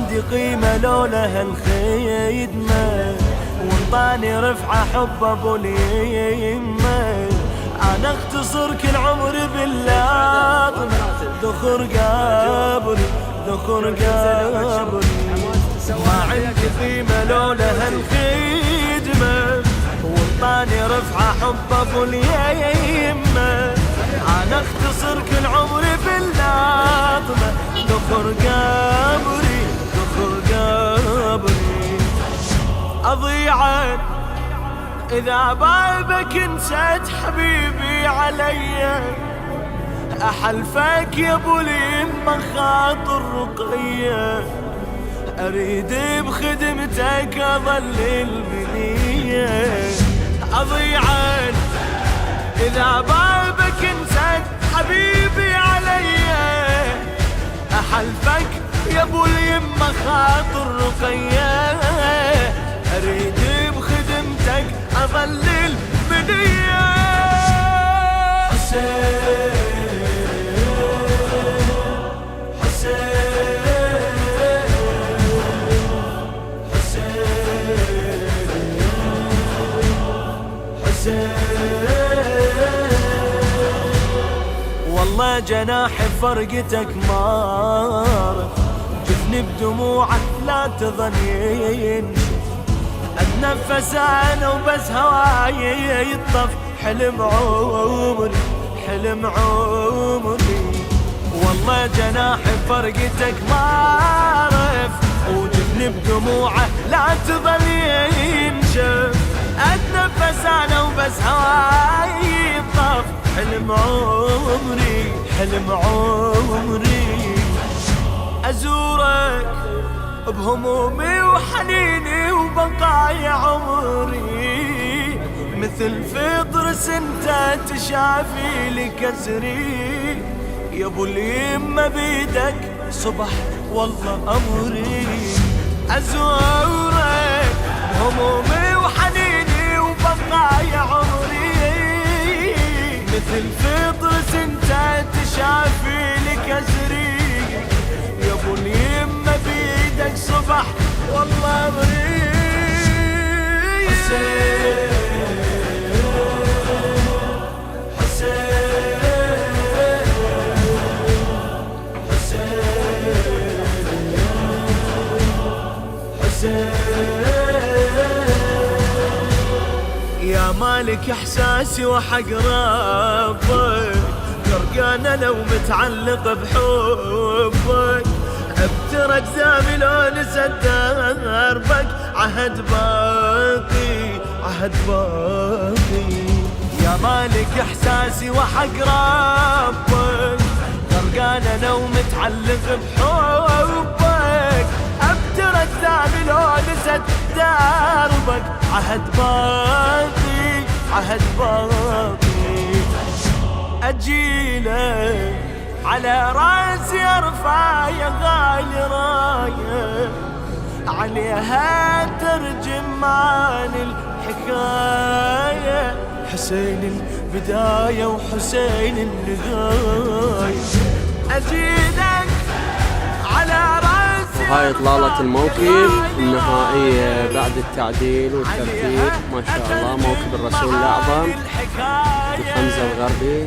عندي قيمة لولا هالخدمة، وانطاني رفعة حب ابو اليمة. انا اختصر كل عمري باللاطمة، ذخر قبري ذخر قبري. ما عندي قيمة لولا هالخدمة، وانطاني رفعة حب ابو اليمة. انا اختصر كل عمري باللاطمة، ذخر قبري ذخر قبري. اضيعك اذا بابك نسيت حبيبي عليا، احلفك يا ابو اليمة خاطر رقية، اريد بخدمتك اظل البنية. اضيعك اذا بابك نسيت حبيبي عليا، احلفك يا ابو اليمة خاطر رقية، اريد بخدمتك اظل البنية. حسين والله جناحي فرقتك مار، جفني بدموعك لا تظن ينشف. اتنفس انا وبس هواي يطف، حلم عمري حلم عمري. والله جناحي فرقتك مارف، وجفني بدموعه لا تظل ينشف. اتنفس انا وبس هواي يطف، حلم عمري حلم عمري. ازورك بهمومي وحنيني وبقايا عمري، مثل فطرس انت تشافي لي كسري. يا ابو اليمة بيدك صبح والله امري. ازورك بهمومي وحنيني وبقايا عمري، مثل فطرس انت تشافي لي كسري. يا ابو اليمة بيدك صبح والله امري. حسين يا مالك احساسي وحق ربك، غرقانة لو متعلق بحبك. ابترك زامي لو نسد دربك، عهد باقي عهد باقي. يا مالك احساسي وحق ربك، غرقانة لو متعلق بحبك. ابترك زامي لو نسد دربك، عهد باقي عهد باقي. اجيلك على راسي ارفع يا غالي رايه، عليها ترجم معاني الحكايه. حسين البدايه وحسين النهايه. اجيلك على راسي. وهاي إطلالة الموكب النهائية بعد التعديل والترتيب. ما شاء الله موكب الرسول الأعظم الحمزة الغربي.